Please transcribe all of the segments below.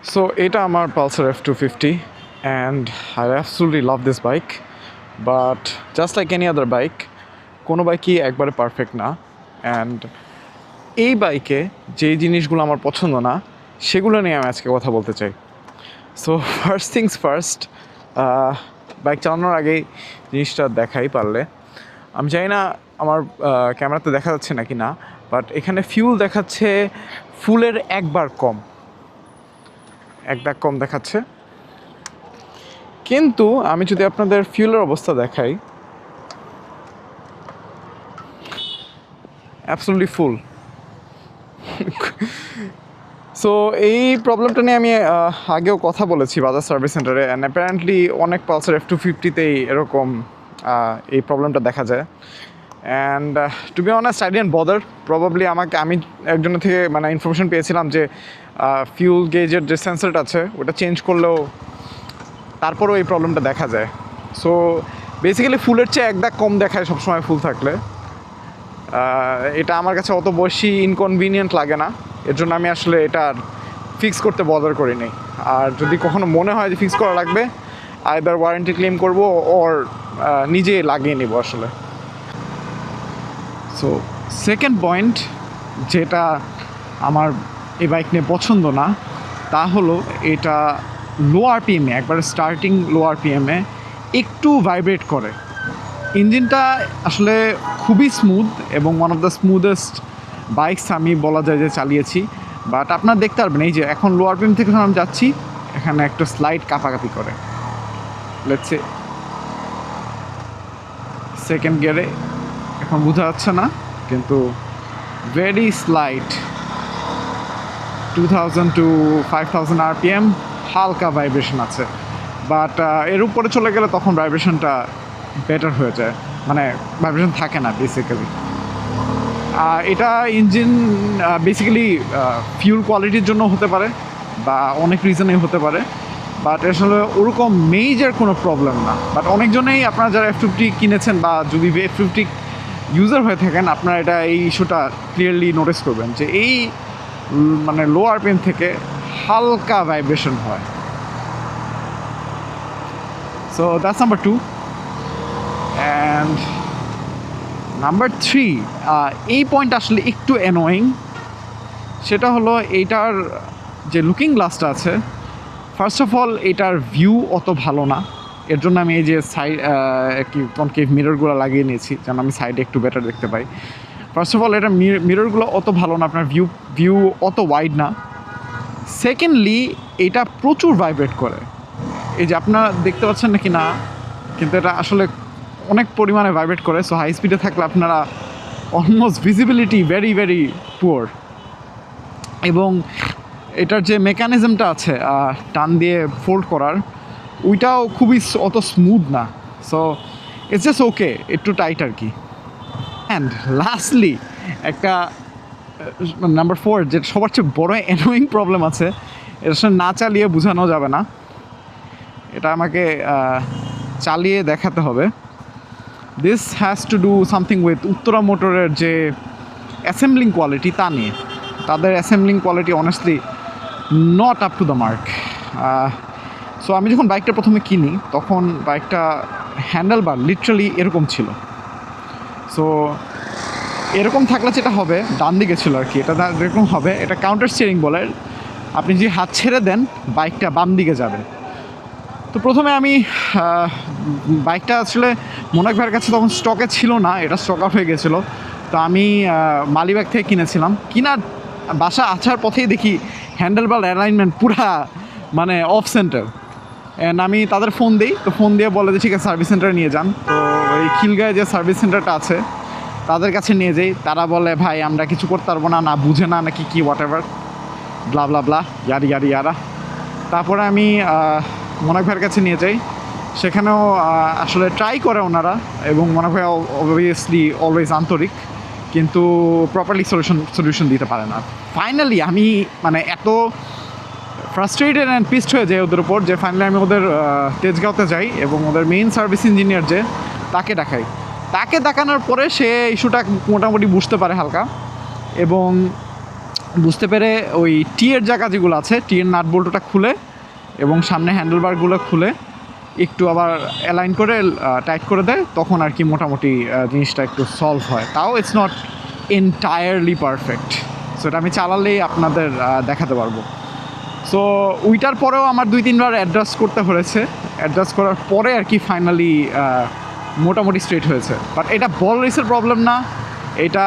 So এটা আমার Pulsar F250 and I absolutely love this bike, but just like any other bike, কোনো বাইকই একবারে perfect না। And এই বাইকে যেই জিনিসগুলো আমার পছন্দ না সেগুলো নিয়ে আমি আজকে কথা বলতে চাই। So first things first, bike চালানোর আগেই জিনিসটা দেখাই পারলে। আমি জানি না আমার ক্যামেরাতে দেখা যাচ্ছে নাকি না, বাট এখানে ফিউল দেখাচ্ছে ফুলের এক দাগ কম দেখাচ্ছে। কিন্তু আমি যদি আপনাদের ফিউলের অবস্থা দেখাই, অ্যাবসলিউটলি ফুল। সো এই প্রবলেমটা নিয়ে আমি আগেও কথা বলেছি বাজাজ সার্ভিস সেন্টারে, অ্যান্ড অ্যাপারেন্টলি অনেক পালসার F250তেই এরকম এই প্রবলেমটা দেখা যায়। And to be honest I didn't bother. Probably আমি একজনের থেকে মানে ইনফরমেশন পেয়েছিলাম যে ফিউল গেজের যে সেন্সরটা আছে ওটা চেঞ্জ করলেও তারপরেও এই প্রবলেমটা দেখা যায়। সো বেসিক্যালি ফুলের চেয়ে এক দাগ কম দেখায় সবসময় ফুল থাকলে। এটা আমার কাছে অত বেশি ইনকনভিনিয়েন্ট লাগে না, এর জন্য আমি আসলে এটা ফিক্স করতে বদার করিনি। আর যদি কখনো মনে হয় যে ফিক্স করা লাগবে, আইদার ওয়ারেন্টি ক্লেম করবো ওর নিজে লাগিয়ে নিব আসলে। সো সেকেন্ড পয়েন্ট যেটা আমার এই বাইক নিয়ে পছন্দ না তা হলো এটা লো আরপিএমে, একবারে স্টার্টিং লো আরপিএমে একটু ভাইব্রেট করে। ইঞ্জিনটা আসলে খুবই স্মুথ এবং ওয়ান অফ দ্য স্মুথেস্ট বাইকস আমি বলা যায় যে চালিয়েছি। বাট আপনারা দেখতে পারবেন এই যে এখন লো আরপিএম থেকে যখন আমি যাচ্ছি এখানে একটা স্লাইড কাঁপাকাঁপি করে। লেটস সে সেকেন্ড গিয়ারে এখন বোঝা যাচ্ছে না, কিন্তু ভেরি স্লাইড 2000 to 5000 আরপিএম হালকা ভাইব্রেশন আছে। বাট এর উপরে চলে গেলে তখন ভাইব্রেশনটা বেটার হয়ে যায়, মানে ভাইব্রেশন থাকে না বেসিক্যালি। এটা ইঞ্জিন বেসিক্যালি ফিউল কোয়ালিটির জন্য হতে পারে বা অনেক রিজনেই হতে পারে, বাট আসলে ওরকম মেজর কোনো প্রবলেম না। বাট অনেকজনেই আপনারা যারা F50 কিনেছেন বা যদি F50 ইউজার হয়ে থাকেন আপনারা এটা এই ইস্যুটা ক্লিয়ারলি নোটিস করবেন যে এই মানে লো আরপিএম থেকে হালকা ভাইব্রেশন হয়। So that's number 2 and number 3, এই পয়েন্ট আসলে একটু অ্যানোয়িং। সেটা হলো এইটার যে লুকিং গ্লাসটা আছে, ফার্স্ট অফ অল এটার ভিউ অত ভালো না। এর জন্য আমি এই যে সাইড কি কনকেভ মিররগুলো লাগিয়ে নিয়েছি যেন আমি সাইডে একটু বেটার দেখতে পাই। ফার্স্ট অফ অল এটা মিররগুলো অত ভালো না, আপনার ভিউ অত ওয়াইড না। সেকেন্ডলি এটা প্রচুর ভাইব্রেট করে, এই যে আপনারা দেখতে পাচ্ছেন নাকি না, কিন্তু এটা আসলে অনেক পরিমাণে ভাইব্রেট করে। সো হাই স্পিডে থাকলে আপনারা almost visibility very very poor. এবং এটার যে মেকানিজমটা আছে টান দিয়ে ফোল্ড করার, ওইটাও খুবই অত স্মুথ না। সো ইটস জাস্ট ওকে, একটু টাইট আর কি। অ্যান্ড লাস্টলি একটা নাম্বার 4 যেটা সবার চেয়ে বড় অ্যানোয়িং প্রবলেম আছে, এটা আসলে না চালিয়ে বোঝানো যাবে না, এটা আমাকে চালিয়ে দেখাতে হবে। This has to do something with Uttara মোটরের যে অ্যাসেম্বলিং কোয়ালিটি তা নিয়ে। তাদের assembling quality honestly not up to the mark. So আমি যখন বাইকটা প্রথমে কিনি তখন বাইকটা হ্যান্ডেল বার লিটারালি এরকম ছিল। সো এরকম থাকলে যেটা হবে, ডান দিকে ছিল আর কি, এটা এরকম হবে, এটা কাউন্টার স্টিয়ারিং বলে। আপনি যে হাত ছেড়ে দেন বাইকটা বাম দিকে যাবে। তো প্রথমে আমি বাইকটা আসলে মোনাক ভাইয়ের কাছে তখন স্টকে ছিল না, এটা স্টক আপ হয়ে গেছিলো। তো আমি মালিবাগ থেকে কিনেছিলাম, কিনার বাসা আসার পথেই দেখি হ্যান্ডেলবার অ্যালাইনমেন্ট পুরা মানে অফ সেন্টার। অ্যান্ড আমি তাদের ফোন দিই, তো ফোন দিয়ে বলে যে ঠিক আছে সার্ভিস সেন্টারে নিয়ে যান। তো এই খিলগাঁয়ে যে সার্ভিস সেন্টারটা আছে তাদের কাছে নিয়ে যাই, তারা বলে ভাই আমরা কিছু করতে পারবো না, না বুঝে না নাকি কি হোয়াট এভার ব্লা ব্লা ব্লা ইয়ারা। তারপরে আমি মোনাক ভাইয়ের কাছে নিয়ে যাই, সেখানেও আসলে ট্রাই করে ওনারা, এবং মোনাক ভাই অবভিয়াসলি অলওয়েজ আন্তরিক, কিন্তু প্রপারলি সলিউশন দিতে পারে না। ফাইনালি আমি মানে এত ফ্রাস্ট্রেটেড অ্যান্ড পিসড হয়ে যায় ওদের উপর যে ফাইনালি আমি ওদের তেজগাঁওতে যাই এবং ওদের মেইন সার্ভিস ইঞ্জিনিয়ার যে তাকে দেখাই। তাকে দেখানোর পরে সে ইস্যুটা মোটামুটি বুঝতে পারে হালকা, এবং বুঝতে পেরে ওই টিয়ের জায়গা যেগুলো আছে টিয়ের নাট বোল্টটা খুলে এবং সামনে হ্যান্ডেলবারগুলো খুলে একটু আবার অ্যালাইন করে টাইট করে দেয়, তখন আর কি মোটামুটি জিনিসটা একটু সলভ হয়। তাও it's not entirely perfect. So এটা আমি চালালেই আপনাদের দেখাতে পারবো। সো ওইটার পরেও আমার 2-3 বার অ্যাডজাস্ট করতে হয়েছে, অ্যাডজাস্ট করার পরে আর কি ফাইনালি মোটামুটি স্ট্রেট হয়েছে। বাট এটা বল রেসের প্রবলেম না, এটা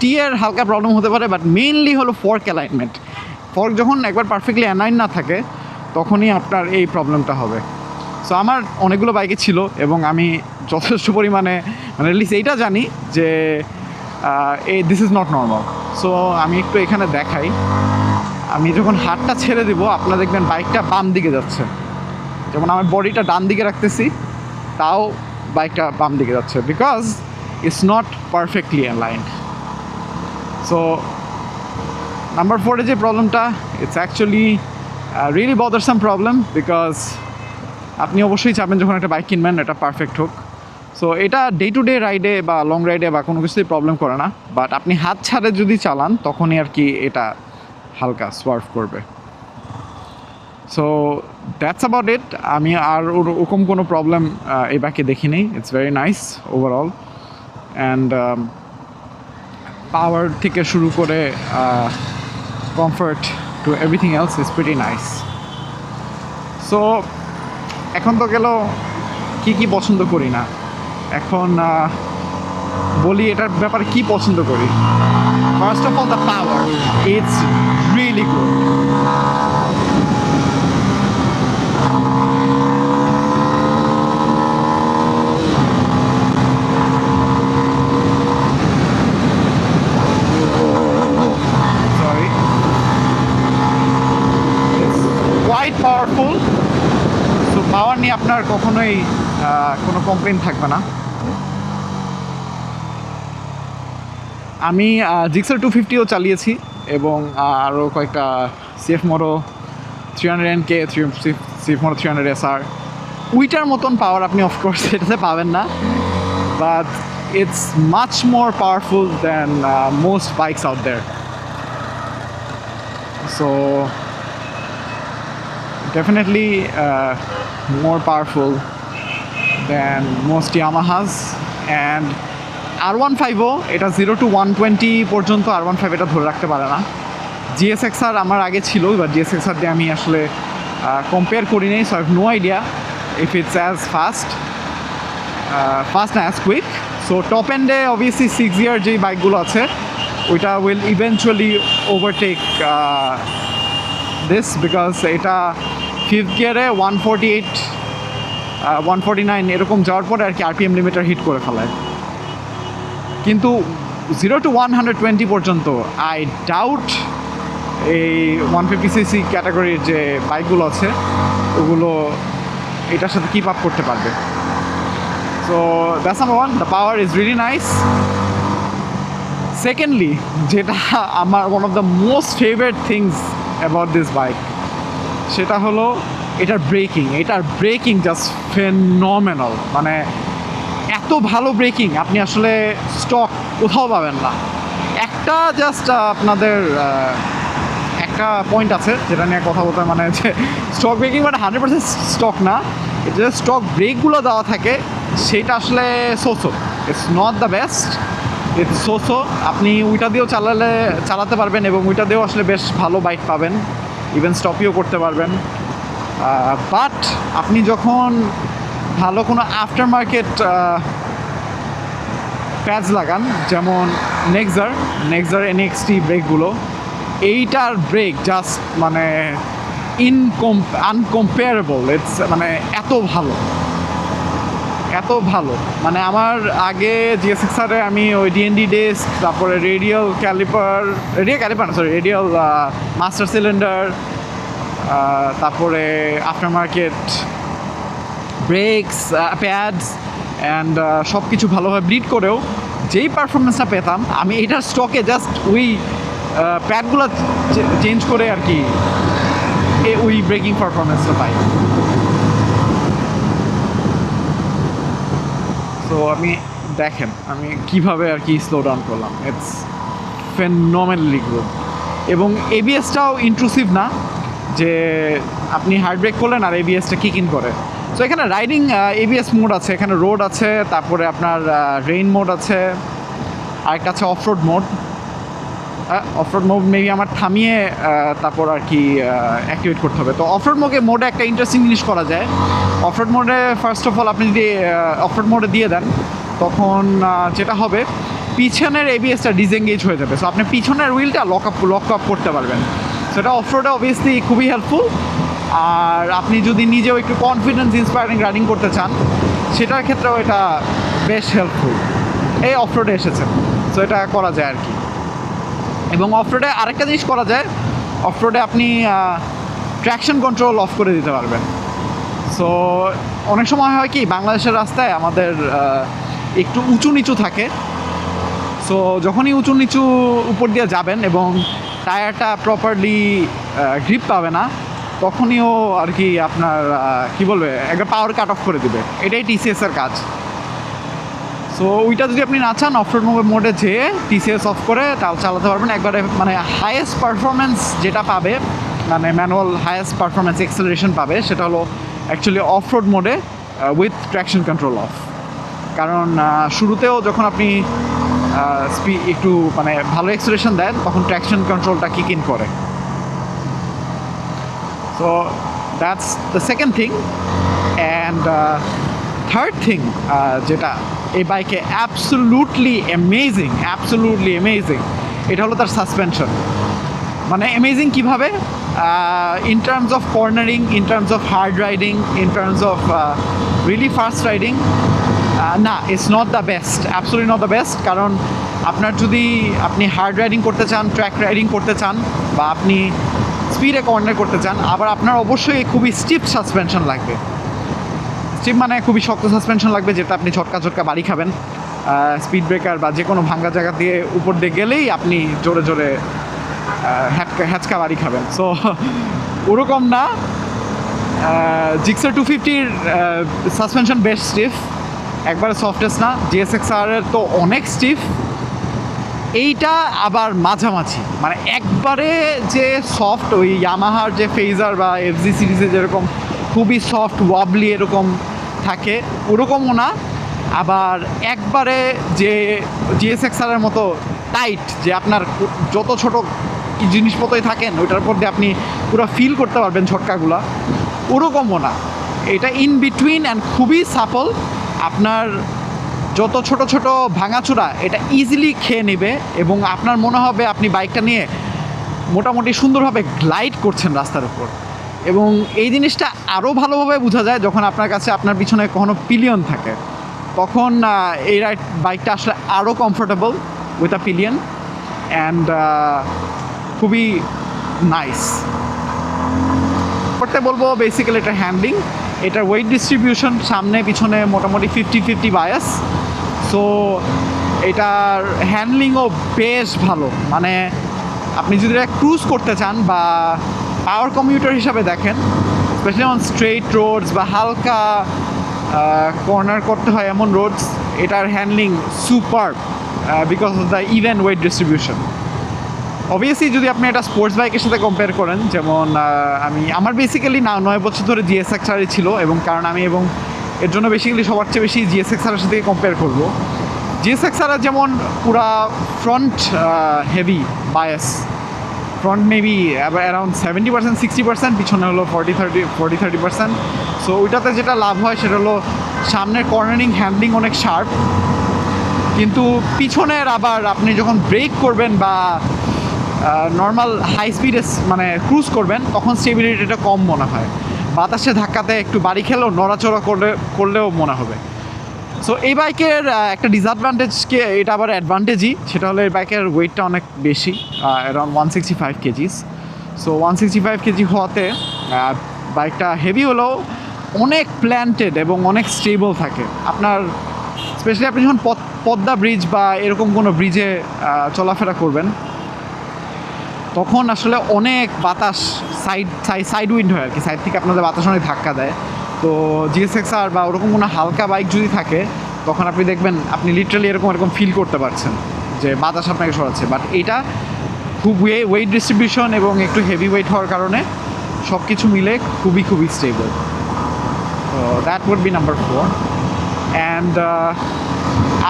টিয়ের হালকা প্রবলেম হতে পারে, বাট মেইনলি হলো ফর্ক অ্যালাইনমেন্ট। ফর্ক যখন একবার পারফেক্টলি অ্যালাইন না থাকে তখনই আপনার এই প্রবলেমটা হবে। সো আমার অনেকগুলো বাইকে ছিল এবং আমি যথেষ্ট পরিমাণে মানে লিস্ট এইটা জানি যে this is not normal. So আমি একটু এখানে দেখাই, আমি যখন হাতটা ছেড়ে দিব আপনারা দেখবেন বাইকটা বাম দিকে যাচ্ছে, যেমন আমার বডিটা ডান দিকে রাখতেছি তাও বাইকটা বাম দিকে যাচ্ছে, because it's not perfectly aligned. So number 4-এ যে প্রবলেমটা, it's actually really bothersome problem, because আপনি অবশ্যই চাবেন যখন একটা বাইক কিনবেন এটা পারফেক্ট হোক। সো এটা ডে টু ডে রাইডে বা লং রাইডে বা কোনো কিছুতেই প্রবলেম করে না, বাট আপনি হাত ছাড়ে যদি চালান তখনই আর কি এটা হালকা সোয়ার্ভ করবে। So that's about it. আমি আর ওরকম কোনো প্রবলেম এই বাইকে দেখিনি। It's very nice overall, and power থেকে শুরু করে comfort two everything else is pretty nice. So এখন তো গেল কি কি পছন্দ করি না, এখন বলি এটার ব্যাপারে কি পছন্দ করি। First of all the power, it's really good. Sorry, it's quite powerful. So power নিয়ে আপনার কখনোই কোনো কমপ্লেন থাকবে না। আমি জিক্সার 250ও চালিয়েছি এবং আরও কয়েকটা সিএফ মোটো 300NK, সিএফ মোটো 300SR। উইটার মতন পাওয়ার আপনি অফকোর্স এটাতে পাবেন না, but it's much more powerful than most bikes out there. So definitely more powerful than most Yamahas, and R15ও এটা 0 to 120 পর্যন্ত R15 এটা ধরে রাখতে পারে না। GSXR আমার আগে ছিল, এবার GSXR দিয়ে আমি আসলে কম্পেয়ার করি নাই, so I have no idea if it's as fast না অ্যাজ কুইক। সো টপ এন্ডে অবভিয়াসলি 6 গিয়ার যেই বাইকগুলো আছে ওইটা will eventually overtake this, because এটা 5th গিয়ারে 148 149 এরকম যাওয়ার পরে আর কি আরপিএম লিমিটার হিট করে ফেলায়। কিন্তু 0 to 120 পর্যন্ত আই ডাউট এই 150cc ক্যাটাগরির যে বাইকগুলো আছে ওগুলো এটার সাথে কিপ আপ করতে পারবে। So that's number 1, the power is really nice. Secondly, যেটা আমার one of the most favourite things about this bike, সেটা হলো এটার ব্রেকিং জাস্ট ফেনোমেনাল। মানে এত ভালো ব্রেকিং আপনি আসলে স্টক কোথাও পাবেন না। একটা জাস্ট আপনাদের একটা পয়েন্ট আছে যেটা নিয়ে কথা বলতে, মানে যে স্টক ব্রেকিং মানে 100% স্টক না, এটা যে স্টক ব্রেকগুলো দেওয়া থাকে সেটা আসলে so so, it's not the best, it's so so. আপনি ওইটা দিয়েও চালাতে পারবেন এবং ওইটা দিয়েও আসলে বেশ ভালো বাইক পাবেন, ইভেন স্টপিও করতে পারবেন। বাট আপনি যখন ভালো কোনো আফটার মার্কেট প্যাচ লাগান, যেমন নেক্সার NXT ব্রেকগুলো, এইটার ব্রেক জাস্ট মানে আনকম্পেয়ারেবল। ইটস মানে এত ভালো। মানে আমার আগে GSXR-এ আমি ওই DND ডিস্ক, তারপরে রেডিয়াল মাস্টার সিলিন্ডার, তারপরে আফটার মার্কেট ব্রেকস, প্যাডস অ্যান্ড সব কিছু ভালোভাবে ব্লিড করেও যেই পারফরমেন্সটা পেতাম, আমি এটার স্টকে জাস্ট ওই প্যাডগুলো চেঞ্জ করে আর কি ওই ব্রেকিং পারফরমেন্সটা পাই। তো আমি দেখেন আমি কিভাবে আর কি স্লো ডাউন করলাম, ইটস ফেনোমেনালি গুড। এবং এবিএসটাও ইন্ট্রুসিভ না যে আপনি হার্ড ব্রেক করলেন আর এবিএসটা কিক ইন করে। সো এখানে রাইডিং এবিএস মোড আছে, এখানে রোড আছে, তারপরে আপনার রেইন মোড আছে, আরেকটা আছে off-road mode. Off-road mode maybe আমার থামিয়ে তারপর আর কি অ্যাক্টিভেট করতে হবে। তো অফরোড মোডে একটা ইন্টারেস্টিং জিনিস করা যায়। অফরোড মোডে ফার্স্ট অফ অল আপনি যদি অফরোড মোডে দিয়ে দেন, তখন যেটা হবে পিছনের এবিএসটা ডিসএঙ্গেজ হয়ে যাবে। সো আপনি পিছনের হুইলটা লক আপ করতে পারবেন। সেটা অফরোডে অবভিয়াসলি খুবই হেল্পফুল। আর আপনি যদি নিজেও একটু কনফিডেন্স ইন্সপায়ারিং রাইডিং করতে চান, সেটার ক্ষেত্রেও এটা বেশ হেল্পফুল। এই অফরোডে এসেছে, সো এটা করা যায় আর কি। এবং অফরোডে আরেকটা জিনিস করা যায়, অফরোডে আপনি ট্র্যাকশন কন্ট্রোল অফ করে দিতে পারবেন। সো অনেক সময় হয় কি, বাংলাদেশের রাস্তায় আমাদের একটু উঁচু নিচু থাকে। সো যখনই উঁচু নিচু উপর দিয়ে যাবেন এবং টায়ারটা প্রপারলি গ্রিপ পাবে না, তখনইও আর কি আপনার কি বলবে একটা পাওয়ার কাট অফ করে দিবে। এটাই টিসিএসের কাজ। সো ওইটা যদি আপনি না চান, অফরোড মোডে যেয়ে টিসিএস অফ করে তাও চালাতে পারবেন একবারে। মানে হাইয়েস্ট পারফরমেন্স যেটা পাবে, মানে ম্যানুয়াল হাইয়েস্ট পারফরমেন্স এক্সেলারেশন পাবে, সেটা হলো অ্যাকচুয়ালি অফরোড মোডে উইথ ট্র্যাকশন কন্ট্রোল অফ। কারণ শুরুতেও যখন আপনি একটু মানে ভালো এক্সেলারেশন দেন, তখন ট্র্যাকশন কন্ট্রোলটা কিক ইন করে। So that's the second thing. And third thing যেটা এই বাইকে অ্যাবসোলুটলি অ্যামেজিং, এটা হলো তার সাসপেনশন। মানে অ্যামেজিং কীভাবে? In terms of cornering, in terms of hard riding, in terms of really fast riding, না, it's not the best, absolutely not the best. কারণ আপনার যদি আপনি হার্ড রাইডিং করতে চান, ট্র্যাক রাইডিং করতে চান, বা আপনি স্পিডে কর্নার করতে চান, আবার আপনার অবশ্যই খুবই স্টিফ সাসপেনশন লাগবে। স্টিফ মানে খুবই শক্ত সাসপেনশন লাগবে, যেটা আপনি ঝটকা বাড়ি খাবেন। স্পিড ব্রেকার বা যে কোনো ভাঙ্গা জায়গা দিয়ে উপর দিয়ে গেলেই আপনি জোরে জোরে হ্যাচকা বাড়ি খাবেন। সো ওরকম না। জিক্সার 250-র সাসপেনশন বেশ স্টিফ, একবারে সফটেস্ট না। জিএসএক্সআরের তো অনেক স্টিফ, এইটা আবার মাঝামাঝি, মানে একবারে যে সফট ওই ইয়ামাহার যে ফেজার বা এফজি সিরিজে যেরকম খুবই সফট ওয়াবলি এরকম থাকে, ওরকমও না। আবার একবারে যে জিএসএক্সআরের মতো টাইট, যে আপনার যত ছোটো জিনিসপত্রই থাকেন ওইটার উপর দিয়ে আপনি পুরো ফিল করতে পারবেন ঝটকাগুলা, ওরকমও না। এটা ইন বিটুইন অ্যান্ড খুবই সাপল। আপনার যত ছোট ছোট ভাঙাচোরা এটা ইজিলি খেয়ে নেবে, এবং আপনার মনে হবে আপনি বাইকটা নিয়ে মোটামুটি সুন্দরভাবে গ্লাইড করছেন রাস্তার উপর। এবং এই জিনিসটা আরও ভালোভাবে বোঝা যায় যখন আপনার কাছে আপনার পিছনে কখনো পিলিয়ন থাকে, তখন এই বাইকটা আসলে আরও comfortable with a pillion, and খুবই নাইস। করতে বলবো বেসিক্যালি এটা হ্যান্ডলিং, এটার ওয়েট ডিস্ট্রিবিউশন সামনে পিছনে মোটামুটি 50-50 বায়াস। সো এটার হ্যান্ডলিংও বেশ ভালো। মানে আপনি যদি এটা ক্রুজ করতে চান বা পাওয়ার কমিউটার হিসাবে দেখেন, স্পেশালি অন স্ট্রেট রোডস বা হালকা কর্নার করতে হয় এমন রোডস, এটার handling super because of the even weight distribution. Obviously যদি আপনি এটা স্পোর্টস বাইকের সাথে কম্পেয়ার করেন, যেমন আমার বেসিক্যালি 9 বছর ধরে জিএসএক্সআরই ছিল, এবং কারণ আমি এবং এর জন্য বেসিক্যালি সবার চেয়ে বেশি জিএসএক্সআরের সাথে কম্পেয়ার করবো। জিএসএক্সআর যেমন পুরা front heavy bias, front maybe around 70%, 60%, পিছনে হলো 40-30%। সো ওইটাতে যেটা লাভ হয় সেটা হলো সামনের কর্নারিং হ্যান্ডলিং অনেক শার্প, কিন্তু পিছনের আবার আপনি যখন ব্রেক করবেন বা নর্মাল হাই স্পিডে মানে ক্রুজ করবেন, তখন স্টেবিলিটিটা কম মনে হয়। বাতাসে ধাক্কাতে একটু বাড়ি খেলেও নড়াচড়া করলেও মনে হবে। সো এই বাইকের একটা ডিসঅ্যাডভান্টেজকে এটা আবার অ্যাডভান্টেজই, সেটা হলো এই বাইকের ওয়েটটা অনেক বেশি, অ্যারাউন্ড 165 কেজিস। সো 165 কেজি হওয়াতে বাইকটা হেভি হলেও অনেক প্ল্যান্টেড এবং অনেক স্টেবল থাকে। আপনার স্পেশালি আপনি যখন পদ্মা ব্রিজ বা এরকম কোনো ব্রিজে চলাফেরা করবেন, তখন আসলে অনেক বাতাস সাইড উইন্ড হয় আর কি, সাইড থেকে আপনাদের বাতাস অনেক ধাক্কা দেয়। তো জিএসএক্সআর বা ওরকম কোনো হালকা বাইক যদি থাকে, তখন আপনি দেখবেন আপনি লিটারালি এরকম ফিল করতে পারছেন যে বাতাস আপনাকে সরাচ্ছে, বাট এইটা খুব ওয়েট ডিস্ট্রিবিউশন এবং একটু হেভি ওয়েট হওয়ার কারণে সব কিছু মিলে খুবই স্টেবল। তো that would be number 4। And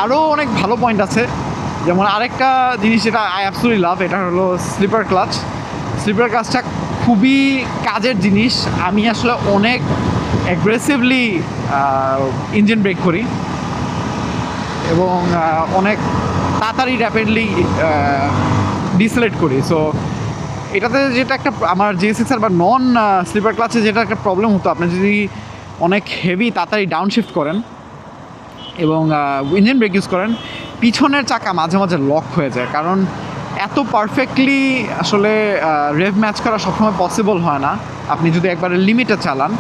আরও অনেক ভালো পয়েন্ট আছে, যেমন আরেকটা জিনিস যেটা আই অ্যাবসলিউটলি লাভ, এটা হলো স্লিপার ক্লাচ। স্লিপার ক্লাচটা খুবই কাজের জিনিস। আমি আসলে অনেক অ্যাগ্রেসিভলি ইঞ্জিন ব্রেক করি এবং অনেক তাড়াতাড়ি র্যাপিডলি ডিসলেট করি। সো এটাতে যেটা একটা আমার GSX-R বা নন স্লিপার ক্লাচে যেটা একটা প্রবলেম হতো, আপনি যদি অনেক হেভি তাড়াতাড়ি ডাউন শিফট করেন এবং ইঞ্জিন ব্রেক ইউজ করেন, পিছনের চাকা মাঝে মাঝে লক হয়ে যায়, কারণ এত পারফেক্টলি আসলে রেভ ম্যাচ করা সবসময় পসিবল হয় না আপনি যদি একবারে লিমিটে চালান।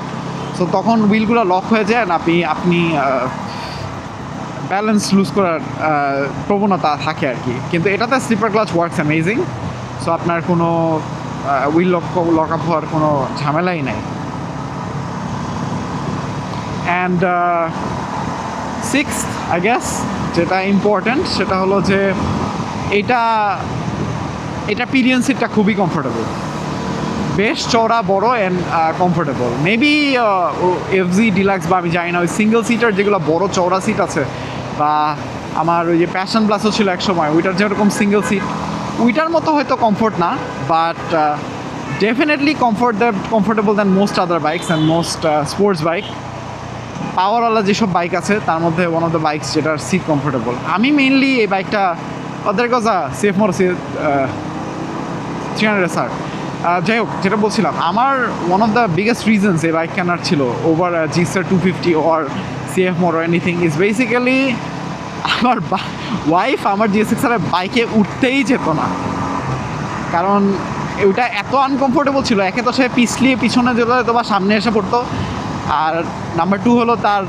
সো তখন হুইলগুলো লক হয়ে যায়, আপনি ব্যালেন্স লুজ করার প্রবণতা থাকে আর কি। কিন্তু এটাতে slipper clutch works amazing. So আপনার কোনো হুইল লক আপ হওয়ার কোনো ঝামেলাই নাই। অ্যান্ড সিক্সথ আই গেস যেটা ইম্পর্ট্যান্ট সেটা হলো যে এটা পিলিয়ন সিটটা খুবই কমফোর্টেবল, বেশ চওড়া, বড় and comfortable. Maybe FZ deluxe বা আমি জানি না, ওই সিঙ্গেল সিটার যেগুলো বড় চওড়া সিট আছে, বা আমার ওই যে প্যাশন প্লাসও ছিল এক সময়, ওইটার যেরকম সিঙ্গেল সিট, ওইটার মতো হয়তো কমফোর্ট না, but definitely comfortable than most other bikes and most sports bike. পাওয়ারওয়ালা যেসব বাইক আছে তার মধ্যে ওয়ান অফ দ্য বাইকস যেটার সিট কমফোর্টেবল। আমি মেইনলি এই বাইকটা ওদের কথা সেফ মোর 300SR। যাই হোক, যেটা বলছিলাম, আমার one of the biggest reasons এই বাইক কেনার ছিল over GSR 250 or CF more anything is basically আমার ওয়াইফ আমার GSX-R বাইকে উঠতেই যেত না, কারণ ওইটা এত আনকমফোর্টেবল ছিল। একে তো সে পিছলিয়ে পিছনে যেত বা সামনে এসে পড়তো, আর নাম্বার 2 হলো তার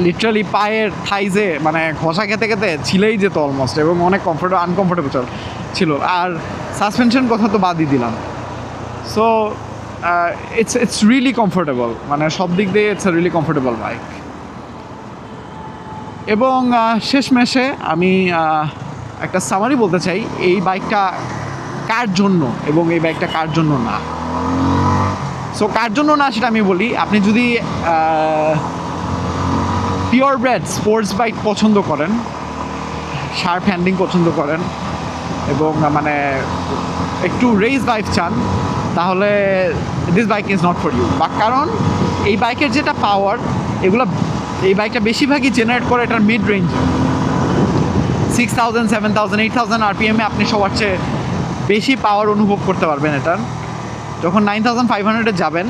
লিটারালি পায়ের থাইজে মানে ঘষা খেতে খেতে ছিলেই যেত অলমোস্ট, এবং অনেক আনকমফোর্টেবল ছিল। আর সাসপেনশন কথা তো বাদই দিলাম। সো ইটস রিয়েলি কমফোর্টেবল, মানে সব দিক দিয়ে it's a really comfortable bike. এবং শেষমেশে আমি একটা সামারি বলতে চাই, এই বাইকটা কার জন্য এবং এই বাইকটা কার জন্য না। সো কার জন্য না সেটা আমি বলি, আপনি যদি পিওর ব্রেড স্পোর্টস বাইক পছন্দ করেন, শার্প হ্যান্ডলিং পছন্দ করেন এবং মানে একটু রেস বাইক চান, তাহলে this bike is not for you. বা কারণ এই বাইকের যেটা পাওয়ার, এই বাইকটা বেশিরভাগই জেনারেট করে এটার মিড রেঞ্জ 6000, 7000, 8000 RPM-এ আপনি সবার চেয়ে বেশি পাওয়ার অনুভব করতে পারবেন এটার। যখন 9500-এ যাবেন,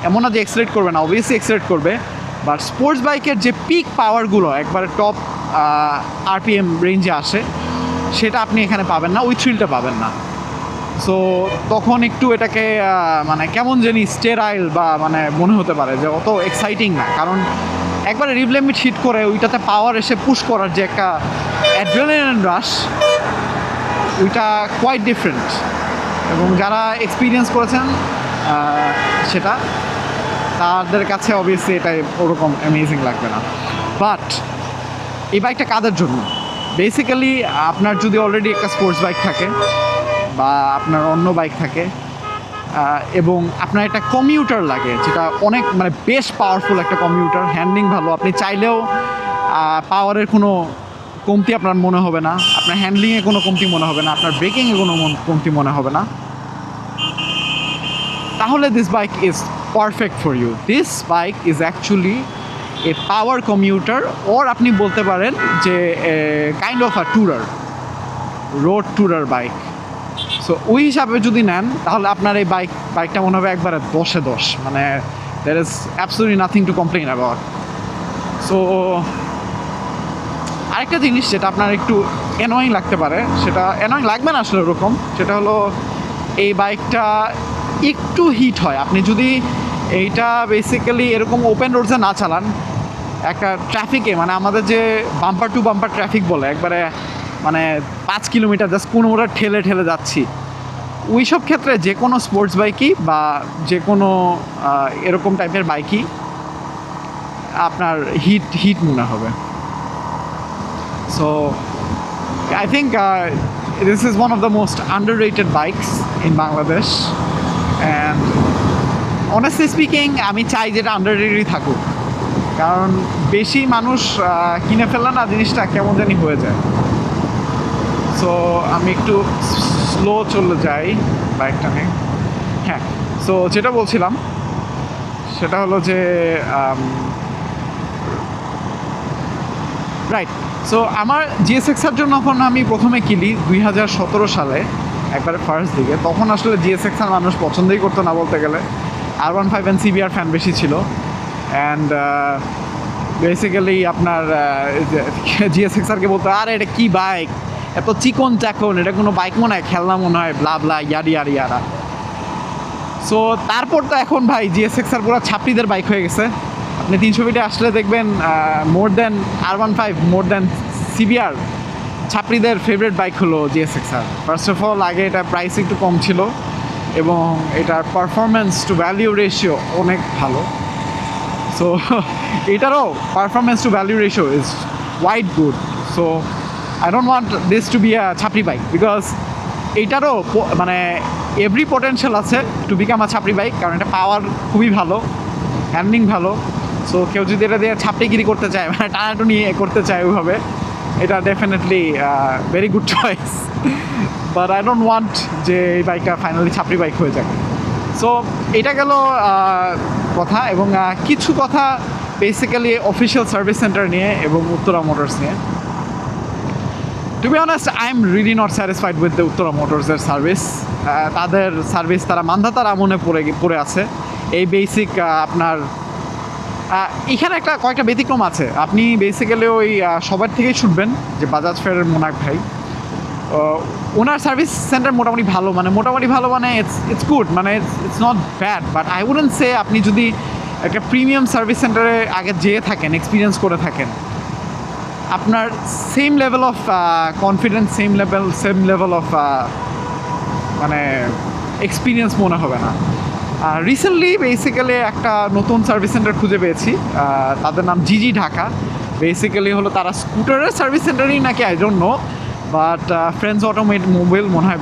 এমন না যে এক্সেলারেট করবে না, অবভিয়াসলি এক্সেলারেট করবে, বাট স্পোর্টস বাইকের যে পিক পাওয়ারগুলো একবারে টপ RPM রেঞ্জে আসে, সেটা আপনি এখানে পাবেন না, ওই থ্রিলটা পাবেন না। সো তখন একটু এটাকে মানে কেমন জানি স্টেরাইল বা মানে মনে হতে পারে যে অত এক্সাইটিং না, কারণ একবারে রিভ লিমিট হিট করে ওইটাতে পাওয়ার এসে পুশ করার যে একটা অ্যাড্রেনালিন রাশ, ওইটা কোয়াইট ডিফারেন্ট। এবং যারা এক্সপিরিয়েন্স করেছেন সেটা, তাদের কাছে অবভিয়াসলি এটাই ওরকম অ্যামেজিং লাগবে না। বাট এই বাইকটা কাদের জন্য? বেসিক্যালি আপনার যদি অলরেডি একটা স্পোর্টস বাইক থাকে বা আপনার অন্য বাইক থাকে এবং আপনার একটা কমিউটার লাগে, যেটা অনেক মানে বেশ পাওয়ারফুল একটা কমিউটার, হ্যান্ডলিং ভালো, আপনি চাইলেও পাওয়ারের কোনো কমতি আপনার মনে হবে না, আপনার হ্যান্ডলিংয়ে কোনো কমতি মনে হবে না, আপনার ব্রেকিংয়ে কোনো কমতি মনে হবে না, তাহলে this bike is perfect for you. This bike is actually a power commuter, or আপনি বলতে পারেন যে kind of a tourer, road tourer bike. So ওই হিসাবে যদি নেন, তাহলে আপনার এই বাইকটা মনে হবে একবারে 10-এ 10, মানে there is absolutely nothing to complain about. So আরেকটা জিনিস যেটা আপনার একটু অ্যানোয়িং লাগতে পারে, সেটা অ্যানোয়িং লাগবে না আসলে ওরকম, সেটা হলো এই বাইকটা একটু হিট হয়। আপনি যদি এইটা বেসিক্যালি এরকম ওপেন রোডসে না চালান, একটা ট্রাফিকে, মানে আমাদের যে বাম্পার টু বাম্পার ট্রাফিক বলে, একবারে মানে 5 কিলোমিটার জাস্ট কোনো ওরা ঠেলে ঠেলে যাচ্ছি, ওই সব ক্ষেত্রে যে কোনো স্পোর্টস বাইকই বা যে কোনো এরকম টাইপের বাইকই আপনার হিট মনে হবে। So I think this is one of the most underrated bikes in Bangladesh, and honestly speaking আমি চাই যেটা আন্ডাররেটেডই থাকুক, কারণ বেশি মানুষ কিনে ফেললে না জিনিসটা কেমন জানি হয়ে যায়। সো আমি একটু স্লো চলে যাই বাইকটা নিয়ে। হ্যাঁ, সো যেটা বলছিলাম সেটা হলো যে রাইট, সো আমার জিএসএক্সের জন্য যখন আমি প্রথমে কিনি 2017 সালে একবারে ফার্স্ট দিকে, তখন আসলে জিএসএক্সের মানুষ পছন্দই করতো না বলতে গেলে। R15 and CBR ফ্যান বেশি ছিল, অ্যান্ড বেসিক্যালি আপনার জিএসএক্সআরকে বলতো আরে এটা কী বাইক, এত চিকন চাকন, এটা কোনো বাইক মনে হয়, খেলনা মনে হয়, ব্লা ব্লা ইয়ারি ইয়ারি ইয়ারা। সো তারপর তো এখন ভাই জিএসএক্সআর পুরো ছাত্রীদের বাইক হয়ে গেছে। আপনি 300 ফিটে আসলে দেখবেন more than R15, more than CBR, ছাত্রীদের ফেভারিট বাইক হলো জিএসএক্সআর। ফার্স্ট অফ অল আগে এটা প্রাইস একটু কম ছিল এবং এটার পারফরমেন্স টু ভ্যালিউ রেশিও অনেক ভালো। সো এটারও performance to value ratio is wide good. So I don't want this to be a ছাপড়ি বাইক, বিকজ এইটারও মানে এভরি পোটেনশিয়াল আছে টু বিকাম আ ছাপড়ি বাইক, কারণ এটা পাওয়ার খুবই ভালো, হ্যান্ডলিং ভালো। সো কেউ যদি এটা দিয়ে ছাপড়িগিরি করতে চায়, মানে টানাটুনি করতে চায় ওইভাবে, এটা definitely very good choice. But I don't want যে এই বাইকটা ফাইনালি ছাপড়ি বাইক হয়ে যাবে। সো এটা গেল কথা, এবং কিছু কথা বেসিক্যালি অফিসিয়াল সার্ভিস সেন্টার নিয়ে এবং উত্তরা মোটরস নিয়ে। To be honest, I am really not satisfied with the Uttara মোটরসের সার্ভিস। তাদের সার্ভিস তারা মান্ধাতার আমনে পড়ে আছে। এই বেসিক আপনার এখানে একটা কয়েকটা ব্যতিক্রম আছে। আপনি বেসিক্যালি ওই সবার থেকেই শুনবেন যে বাজাজ ফেয়ারের মোনাক ভাই, ওনার সার্ভিস সেন্টার মোটামুটি ভালো, মানে মোটামুটি ভালো, মানে ইটস গুড, মানে it's not bad. But I wouldn't say আপনি যদি একটা প্রিমিয়াম সার্ভিস সেন্টারে আগে যেয়ে থাকেন, এক্সপিরিয়েন্স করে থাকেন, আপনার same level of confidence, same level of মানে এক্সপিরিয়েন্স মনে হবে না। রিসেন্টলি বেসিক্যালি একটা নতুন সার্ভিস সেন্টার খুঁজে পেয়েছি, তাদের নাম জিজি ঢাকা। বেসিক্যালি হলো তারা স্কুটারের সার্ভিস সেন্টারই নাকি, I don't no, but friends automobile মনে হয়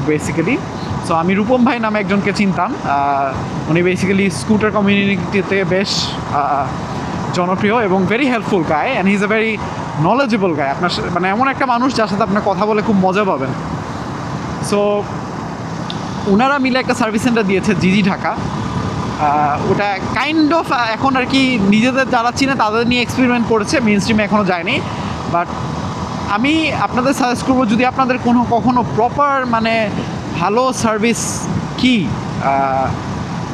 বেসিক্যালি। সো আমি রূপম ভাই নামে একজনকে চিনতাম, উনি বেসিক্যালি স্কুটার কমিউনিটিতে বেশ জনপ্রিয় এবং very helpful guy, and he is a very knowledgeable guy. আপনার মানে এমন একটা মানুষ যার সাথে আপনার কথা বলে খুব মজা পাবেন। সো ওনারা মিলে একটা সার্ভিস সেন্টার দিয়েছে জিজি ঢাকা। ওটা কাইন্ড অফ এখন আর কি নিজেদের যারা চিনে তাদের নিয়ে এক্সপেরিমেন্ট করেছে, মেইন স্ট্রিমে এখনও যায়নি। বাট আমি আপনাদের সাজেস্ট করবো, যদি আপনাদের কখনো প্রপার মানে ভালো সার্ভিস কি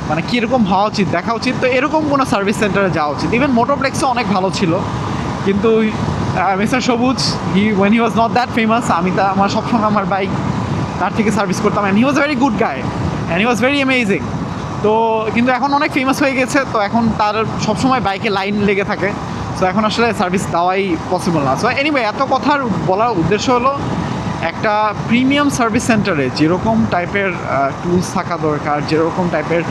মানে কীরকম হওয়া উচিত দেখা উচিত, তো এরকম কোনো সার্ভিস সেন্টারে যাওয়া উচিত। ইভেন মোটরপ্লেক্সও অনেক ভালো ছিল, কিন্তু mister Sabuj when he was not that famous, আমি আমার সবসময় আমার বাইক তার থেকে সার্ভিস করতাম, and he was very good guy and he was very amazing. তো কিন্তু এখন অনেক ফেমাস হয়ে গেছে, তো এখন তার সবসময় বাইকে লাইন লেগে থাকে, সো এখন আসলে সার্ভিস দেওয়াই পসিবল না। সো এনিওয়ে, এত কথার বলার উদ্দেশ্য হলো, একটা প্রিমিয়াম সার্ভিস সেন্টারে যেরকম টাইপের টুলস থাকা দরকার, যেরকম টাইপের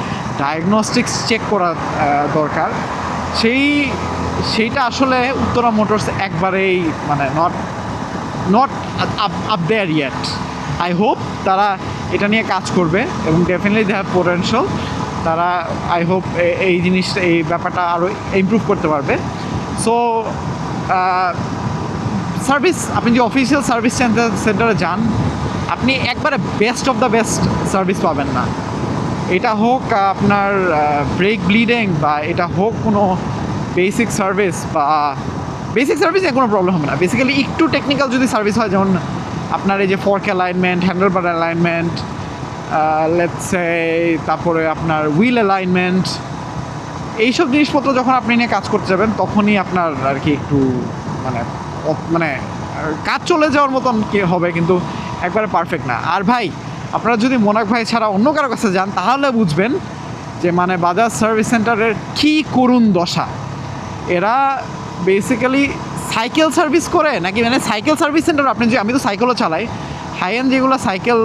ডায়াগনস্টিক্স চেক করা দরকার, সেইটা আসলে উত্তরা মোটরস একবারেই মানে not up there yet. I hope তারা এটা নিয়ে কাজ করবে এবং ডেফিনেটলি দে হ্যাভ পোটেনশিয়াল। তারা আই হোপ এই জিনিসটা, এই ব্যাপারটা আরও ইমপ্রুভ করতে পারবে। সো সার্ভিস, আপনি যে অফিসিয়াল সার্ভিস সেন্টারে যান, আপনি একবারে best of the best service পাবেন না। এটা হোক আপনার ব্রেক ব্লিডিং, বা এটা হোক কোনো বেসিক সার্ভিস, বা বেসিক সার্ভিসে কোনো প্রবলেম হবে না। বেসিক্যালি একটু টেকনিক্যাল যদি সার্ভিস হয়, যেমন আপনার এই যে fork alignment, handlebar alignment, let's say, তারপরে আপনার হুইল অ্যালাইনমেন্ট, এইসব জিনিসপত্র যখন আপনি নিয়ে কাজ করতে যাবেন, তখনই আপনার আর কি একটু মানে কাজ চলে যাওয়ার মতন কি হবে, কিন্তু একবারে পারফেক্ট না। আর ভাই, আপনারা যদি মোনাক ভাই ছাড়া অন্য কারো কাছে যান, তাহলে বুঝবেন যে মানে বাজাজ সার্ভিস সেন্টারের কী করুণ দশা। এরা বেসিক্যালি সাইকেল সার্ভিস করে নাকি, মানে সাইকেল সার্ভিস সেন্টার, আপনি যে, আমি তো সাইকেলও চালাই, হাই এন্ড যেগুলো সাইকেল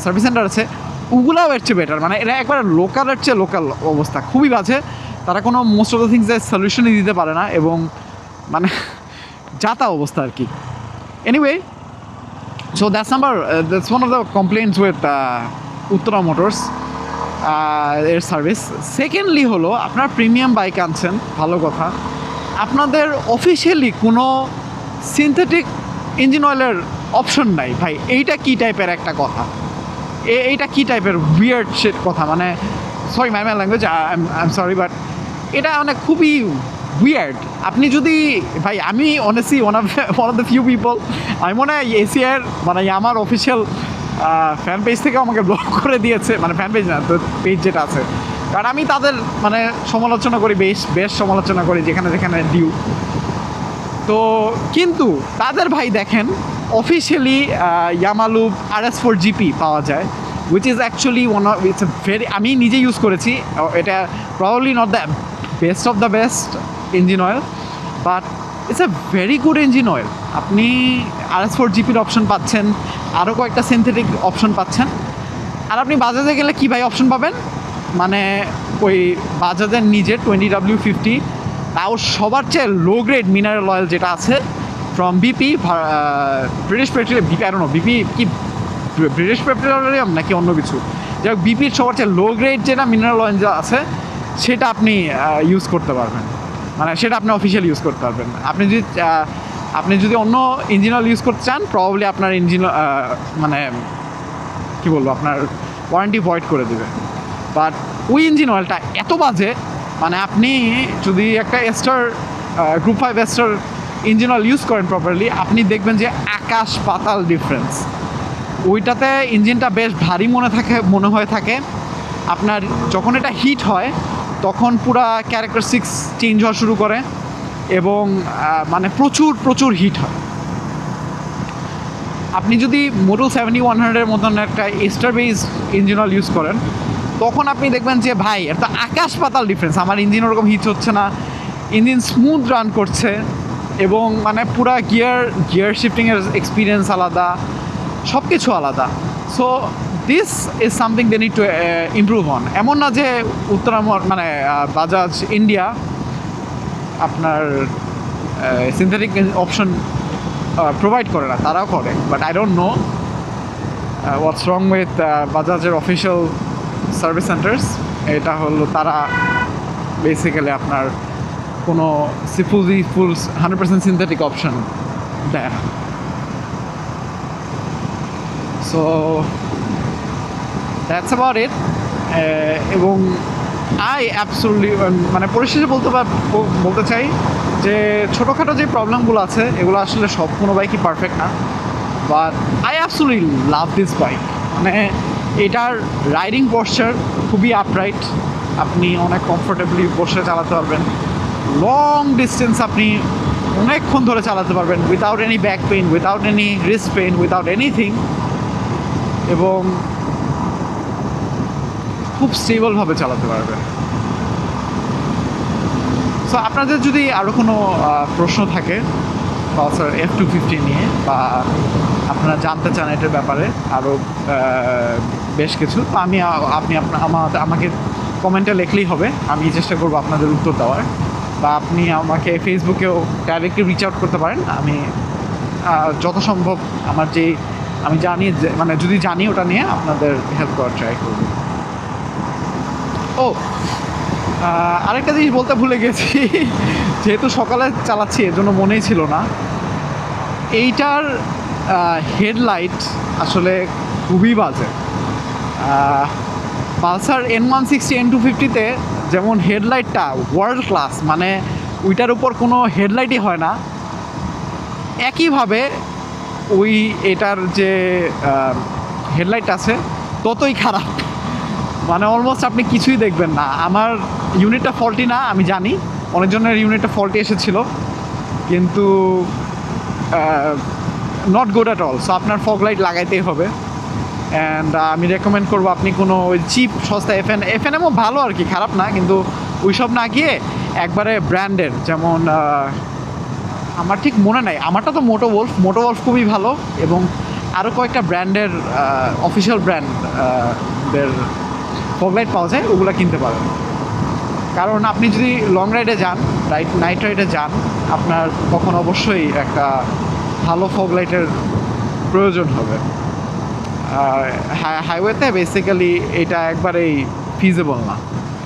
সার্ভিস সেন্টার আছে, ওগুলোও এর চেয়ে বেটার। মানে এরা একবার লোকালের চেয়ে লোকাল অবস্থা, খুবই বাজে। তারা কোনো মোস্ট অফ দ্য থিংসের সলিউশনই দিতে পারে না, এবং মানে যাতা অবস্থা আর কি। Anyway, so that's one of the complaints with Uttara Motors এর সার্ভিস। সেকেন্ডলি হলো আপনার প্রিমিয়াম বাইক আনছেন, ভালো কথা, আপনাদের অফিসিয়ালি কোনো সিনথেটিক ইঞ্জিন অয়েলের অপশন নাই। ভাই এইটা কী টাইপের একটা কথা, এইটা কী টাইপের উইয়ার্ড শেট কথা, মানে sorry my language, I am sorry, but এটা মানে খুবই উইয়ার্ড। আপনি যদি ভাই, আমি honestly one of the few people, আমি মনে হয় এসিআর মানে আমার অফিসিয়াল ফ্যান পেজ থেকে আমাকে ব্লক করে দিয়েছে, মানে ফ্যান পেজ না তো পেজ যেটা আছে, কারণ আমি তাদের মানে সমালোচনা করি, বেশ সমালোচনা করি যেখানে যেখানে ডিউ। তো কিন্তু তাদের ভাই দেখেন অফিসিয়ালি ইয়ামালুব RS4GP পাওয়া যায়, which is actually it's a very, আমি নিজে ইউজ করেছি, এটা probably not the best of the best engine oil, but it's a very good engine oil. আপনি RS4GPর অপশন পাচ্ছেন, আরও কয়েকটা সিনথেটিক অপশন পাচ্ছেন। আর আপনি বাজাজে গেলে কী ভাই অপশন পাবেন, মানে ওই বাজাজের নিজের 20W50, তাও সবার চেয়ে লো গ্রেড মিনারেল অয়েল যেটা আছে from BP, British petroleum, BP আরও বিপি কি ব্রিটিশ পেট্রোলিয়াম নাকি অন্য কিছু, যাই হোক বিপির সবার চেয়ে লো গ্রেড যেটা মিনারেল অয়েল যা আছে সেটা আপনি ইউজ করতে পারবেন, মানে সেটা আপনি অফিসিয়াল ইউজ করতে পারবেন। আপনি যদি অন্য ইঞ্জিন অয়েল ইউজ করতে চান, প্রবাবলি আপনার ইঞ্জিন মানে কী বলবো, আপনার ওয়ারেন্টি ভয়েড করে দেবে। বাট ওই ইঞ্জিন অয়েলটা এত বাজে, মানে আপনি যদি একটা ester group 5 ester engine oil use করেন প্রপারলি, আপনি দেখবেন যে আকাশ পাতাল ডিফারেন্স। ওইটাতে ইঞ্জিনটা বেশ ভারী মনে হয়ে থাকে। আপনার যখন এটা হিট হয় তখন পুরা ক্যারেক্টারিস্টিক্স চেঞ্জ হওয়া শুরু করে এবং মানে প্রচুর হিট হয়। আপনি যদি মডেল 7100-এর মতন একটা ester base engine oil use করেন, তখন আপনি দেখবেন যে ভাই একটা আকাশ পাতাল ডিফারেন্স। আমার ইঞ্জিন ওরকম হিট হচ্ছে না, ইঞ্জিন স্মুথ রান করছে এবং মানে পুরা গিয়ার শিফটিংয়ের এক্সপিরিয়েন্স আলাদা, সব কিছু আলাদা। So this is something they need to improve on. এমন না যে মানে বাজাজ ইন্ডিয়া আপনার সিনথেটিক অপশন প্রোভাইড করে না, তারাও করে, but I don't know what's wrong with বাজাজের অফিসিয়াল সার্ভিস সেন্টার্স। এটা হলো তারা বেসিক্যালি আপনার কোনো ফুল 100% সিনথেটিক অপশন দেয় না। So that's about it. এবং আই অ্যাবসোলিউটলি মানে পরিশেষে বলতে চাই যে ছোটোখাটো যে প্রবলেমগুলো আছে এগুলো আসলে সব কোনো বাইকই পারফেক্ট না, but I absolutely love this bike. মানে এটার রাইডিং পশ্চার খুবই আপরাইট, আপনি অনেক কমফোর্টেবলি বসে চালাতে পারবেন, লং ডিস্টেন্স আপনি অনেকক্ষণ ধরে চালাতে পারবেন without any back pain, without any wrist pain, without anything, এবং খুব স্টেবলভাবে চালাতে পারবেন। সো আপনাদের যদি আরও কোনো প্রশ্ন থাকে পালসার F250 নিয়ে, বা আপনারা জানতে চান এটার ব্যাপারে আরও বেশ কিছু, তো আমাকে কমেন্টে লিখলেই হবে, আমি চেষ্টা করবো আপনাদের উত্তর দেওয়ার। বা আপনি আমাকে ফেসবুকেও ডাইরেক্টলি রিচ আউট করতে পারেন, আমি যত সম্ভব আমি জানি মানে যদি জানি ওটা নিয়ে আপনাদের হেল্প করার ট্রাই করব। ও আরেকটা জিনিস বলতে ভুলে গেছি, যেহেতু সকালে চালাচ্ছি এর জন্য মনেই ছিল না, এইটার হেডলাইট আসলে খুবই বাজে। পালসার N160 N250-তে যেমন হেডলাইটটা ওয়ার্ল্ড ক্লাস, মানে ওইটার উপর কোনো হেডলাইটই হয় না, একইভাবে এটার যে হেডলাইট আছে ততই খারাপ, মানে অলমোস্ট আপনি কিছুই দেখবেন না। আমার ইউনিটটা ফল্টি না, আমি জানি অনেকজনের ইউনিটটা ফল্টি এসেছিলো, কিন্তু not good at all. So আপনার ফগ লাইট লাগাইতেই হবে। অ্যান্ড আমি রেকমেন্ড করবো আপনি কোনো ওই চিপ সস্তা এফএনএমও ভালো আর কি, খারাপ না, কিন্তু ওইসব না গিয়ে একবারে ব্র্যান্ডের, যেমন আমার ঠিক মনে নাই, আমারটা তো মোটোওলফ খুবই ভালো, এবং আরও কয়েকটা ব্র্যান্ডের অফিসিয়াল ব্র্যান্ডদের ফগলাইট পাওয়া যায়, ওগুলো কিনতে পারেন। কারণ আপনি যদি লং রাইডে যান, নাইট রাইডে যান, আপনার তখন অবশ্যই একটা ভালো ফগ লাইটের প্রয়োজন হবে। হাইওয়েতে বেসিক্যালি এটা একবারেই ফিজিবল না,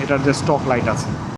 এটার যে স্টক লাইট আছে।